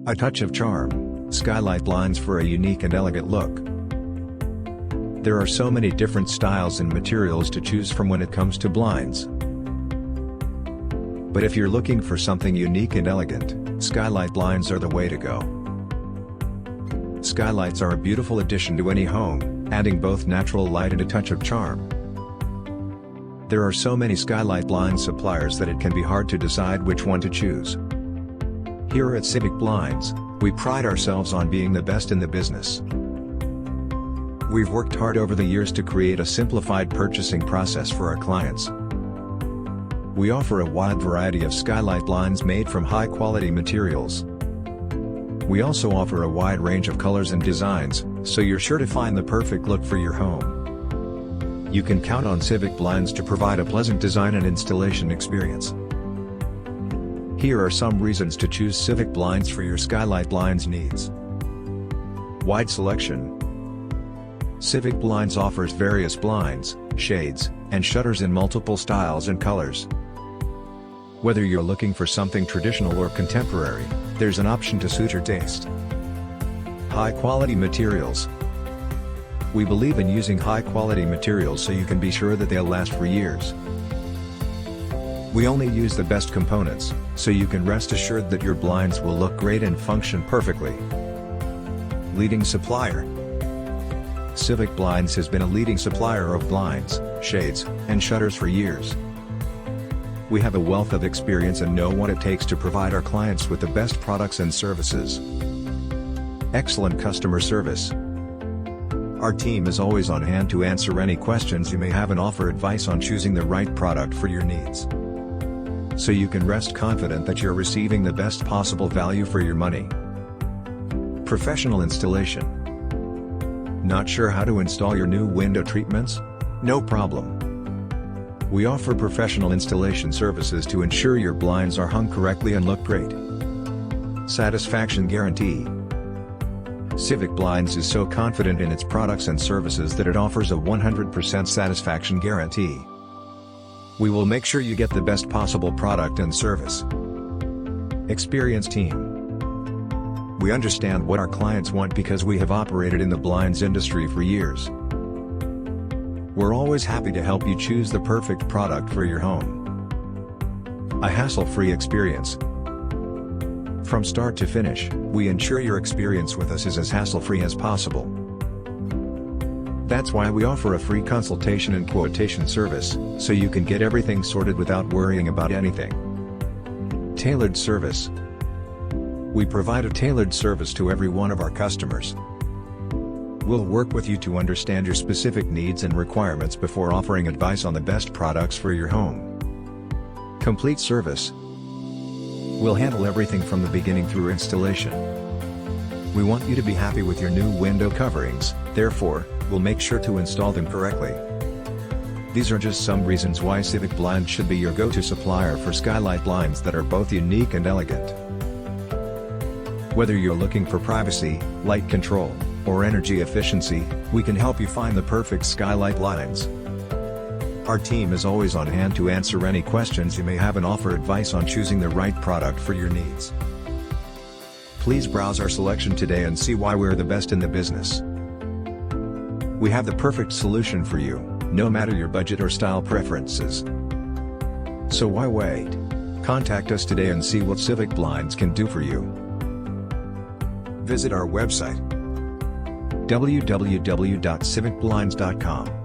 A touch of charm, Skylight blinds for a unique and elegant look. There are so many different styles and materials to choose from when it comes to blinds. But if you're looking for something unique and elegant, Skylight blinds are the way to go. Skylights are a beautiful addition to any home, adding both natural light and a touch of charm. There are so many Skylight blind suppliers that it can be hard to decide which one to choose. Here at Civic Blinds, we pride ourselves on being the best in the business. We've worked hard over the years to create a simplified purchasing process for our clients. We offer a wide variety of Skylight blinds made from high-quality materials. We also offer a wide range of colors and designs, so you're sure to find the perfect look for your home. You can count on Civic Blinds to provide a pleasant design and installation experience. Here are some reasons to choose Civic Blinds for your Skylight blinds needs. Wide selection. Civic Blinds offers various blinds, shades, and shutters in multiple styles and colors. Whether you're looking for something traditional or contemporary, there's an option to suit your taste. High-quality materials. We believe in using high-quality materials so you can be sure that they'll last for years. We only use the best components, so you can rest assured that your blinds will look great and function perfectly. Leading supplier. Civic Blinds has been a leading supplier of blinds, shades, and shutters for years. We have a wealth of experience and know what it takes to provide our clients with the best products and services. Excellent customer service. Our team is always on hand to answer any questions you may have and offer advice on choosing the right product for your needs. So you can rest confident that you're receiving the best possible value for your money. Professional installation. Not sure how to install your new window treatments? No problem. We offer professional installation services to ensure your blinds are hung correctly and look great. Satisfaction guarantee. Civic Blinds is so confident in its products and services that it offers a 100% satisfaction guarantee. We will make sure you get the best possible product and service. Experienced team. We understand what our clients want because we have operated in the blinds industry for years. We're always happy to help you choose the perfect product for your home. A hassle-free experience. From start to finish, we ensure your experience with us is as hassle-free as possible. That's why we offer a free consultation and quotation service, so you can get everything sorted without worrying about anything. Tailored service. We provide a tailored service to every one of our customers. We'll work with you to understand your specific needs and requirements before offering advice on the best products for your home. Complete service. We'll handle everything from the beginning through installation. We want you to be happy with your new window coverings, therefore, we'll make sure to install them correctly. These are just some reasons why Civic Blinds should be your go-to supplier for Skylight blinds that are both unique and elegant. Whether you're looking for privacy, light control, or energy efficiency, we can help you find the perfect Skylight blinds. Our team is always on hand to answer any questions you may have and offer advice on choosing the right product for your needs. Please browse our selection today and see why we're the best in the business. We have the perfect solution for you, no matter your budget or style preferences. So why wait? Contact us today and see what Civic Blinds can do for you. Visit our website www.civicblinds.com.